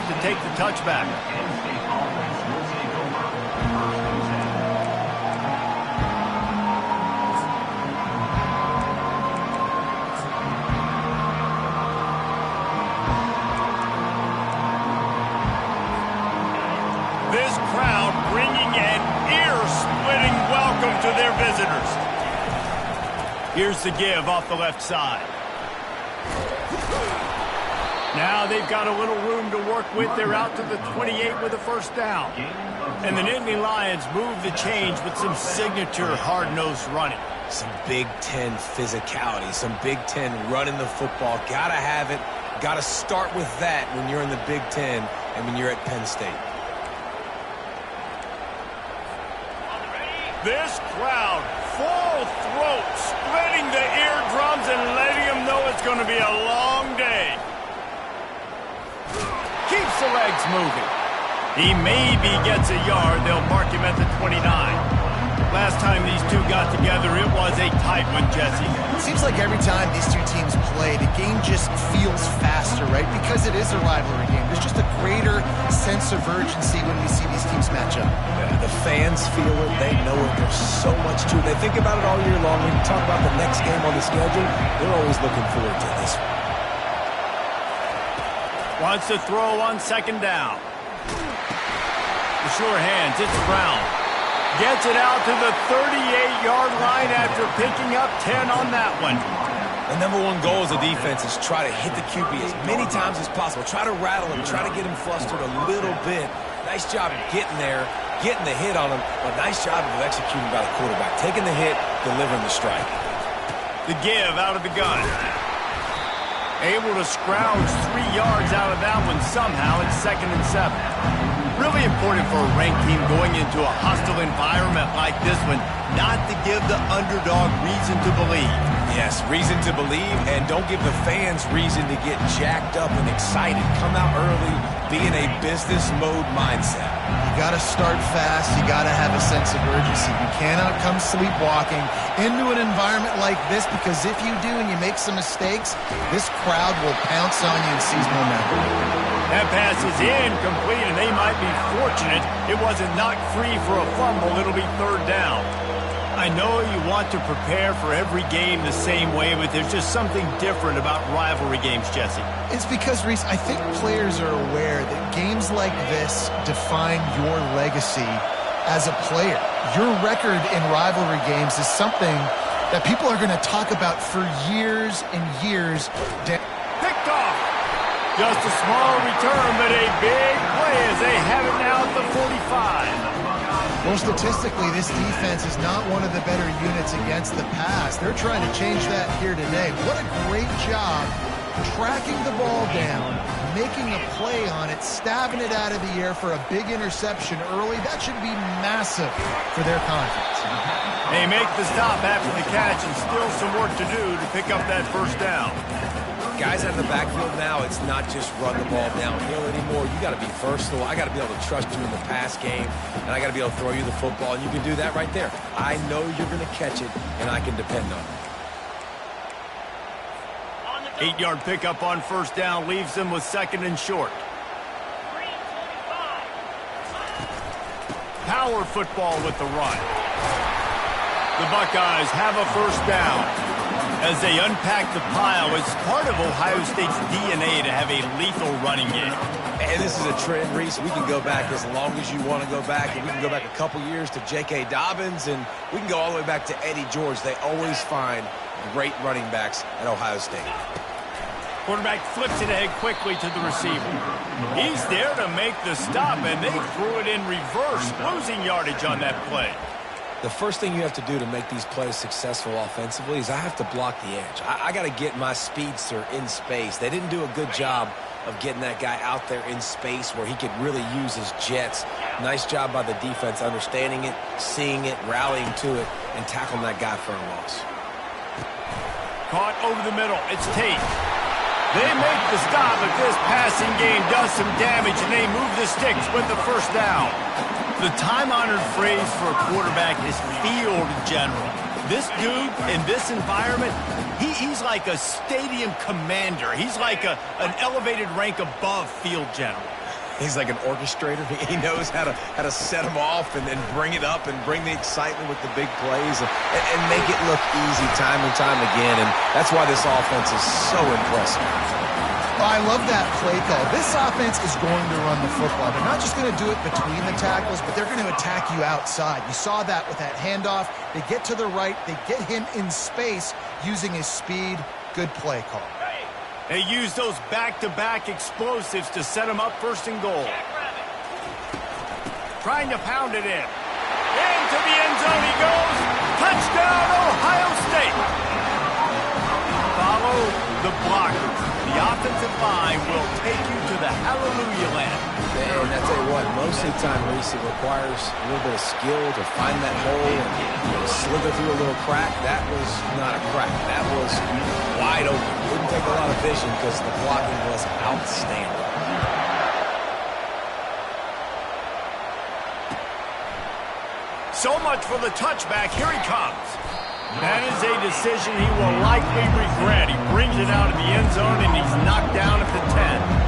to take the touchback. This crowd bringing an ear-splitting welcome to their visitors. Here's the give off the left side. Now they've got a little room to work with. They're out to the 28 with a first down. And the Nittany Lions move the change with some signature hard-nosed running. Some Big Ten physicality, some Big Ten running the football. Gotta have it. Gotta start with that when you're in the Big Ten and when you're at Penn State. This crowd, full throat, splitting the eardrums and letting them know it's going to be a long day. Keeps the legs moving. He maybe gets a yard. They'll mark him at the 29. Last time these two got together, it was a tight one, Jesse. It seems like every time these two teams play, the game just feels faster, right? Because it is a rivalry game. There's just a greater sense of urgency when we see these teams match up. Yeah, the fans feel it. They know it. There's so much to it. They think about it all year long. When you talk about the next game on the schedule, they're always looking forward to this one. Wants to throw on second down. The sure hands, it's Brown. Gets it out to the 38-yard line after picking up 10 on that one. The number one goal as a defense is try to hit the QB as many times as possible. Try to rattle him, try to get him flustered a little bit. Nice job of getting there, getting the hit on him, but nice job of executing by the quarterback. Taking the hit, delivering the strike. The give out of the gun. Able to scrounge 3 yards out of that one somehow. It's 2nd and 7. Really important for a ranked team going into a hostile environment like this one not to give the underdog reason to believe. Yes, reason to believe, and don't give the fans reason to get jacked up and excited. Come out early, be in a business mode mindset. You got to start fast. You got to have a sense of urgency. You cannot come sleepwalking into an environment like this, because if you do and you make some mistakes, this crowd will pounce on you and seize momentum. That pass is incomplete, and they might be fortunate it wasn't knocked free for a fumble. It'll be 3rd down. I know you want to prepare for every game the same way, but there's just something different about rivalry games, Jesse. It's because, Reese, I think players are aware that games like this define your legacy as a player. Your record in rivalry games is something that people are going to talk about for years and years. Picked off. Just a small return, but a big play as they have it now at the 45. Well, statistically, this defense is not one of the better units against the pass. They're trying to change that here today. What a great job tracking the ball down, making a play on it, stabbing it out of the air for a big interception early. That should be massive for their confidence. They make the stop after the catch, and still some work to do to pick up that first down. Guys out of the backfield now, it's not just run the ball downhill anymore. You got to be versatile. I got to be able to trust you in the pass game, and I got to be able to throw you the football, and you can do that right there. I know you're going to catch it, and I can depend on it. 8-yard pickup on first down leaves them with 2nd and short. Power football with the run. The Buckeyes have a first down. As they unpack the pile, it's part of Ohio State's DNA to have a lethal running game. And this is a trend, Reese. We can go back as long as you want to go back, and we can go back a couple years to J.K. Dobbins, and we can go all the way back to Eddie George. They always find great running backs at Ohio State. Quarterback flips it ahead quickly to the receiver. He's there to make the stop, and they threw it in reverse, losing yardage on that play. The first thing you have to do to make these plays successful offensively is I have to block the edge. I got to get my speedster in space. They didn't do a good job of getting that guy out there in space where he could really use his jets. Nice job by the defense understanding it, seeing it, rallying to it, and tackling that guy for a loss. Caught over the middle. It's Tate. They make the stop, but this passing game does some damage, and they move the sticks with the first down. The time-honored phrase for a quarterback is field general. This dude in this environment, he's like a stadium commander. He's like an elevated rank above field general. He's like an orchestrator. He knows how to set them off and then bring it up and bring the excitement with the big plays and make it look easy time and time again. And that's why this offense is so impressive. I love that play call. This offense is going to run the football. They're not just going to do it between the tackles, but they're going to attack you outside. You saw that with that handoff. They get to the right. They get him in space using his speed. Good play call. They use those back-to-back explosives to set him up first and goal. Trying to pound it in. Into the end zone he goes. Touchdown, Ohio State. Follow the blockers. The offensive line will take you to the hallelujah land. And I tell you what, most of the time, Reese, it requires a little bit of skill to find that hole and slither through a little crack. That was not a crack. That was wide open. Didn't take a lot of vision because the blocking was outstanding. So much for the touchback. Here he comes. That is a decision he will likely regret. He brings it out of the end zone, and he's knocked down at the 10.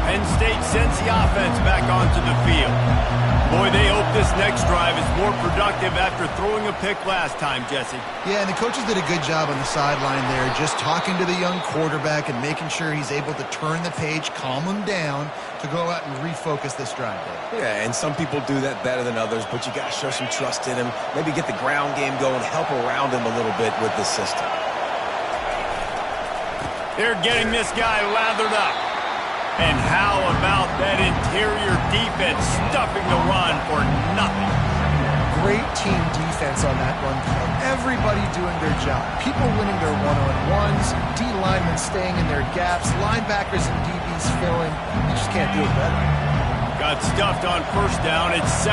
Penn State sends the offense back onto the field. Boy, they hope this next drive is more productive after throwing a pick last time, Jesse. Yeah, and the coaches did a good job on the sideline there, just talking to the young quarterback and making sure he's able to turn the page, calm him down, to go out and refocus this drive there. Yeah, and some people do that better than others, but you got to show some trust in him. Maybe get the ground game going, help around him a little bit with the system. They're getting this guy lathered up. And how about that interior defense stuffing the run for nothing? Great team defense on that run play. Everybody doing their job. People winning their one-on-ones, D linemen staying in their gaps, linebackers and DBs filling. You just can't do it better. Got stuffed on first down. It's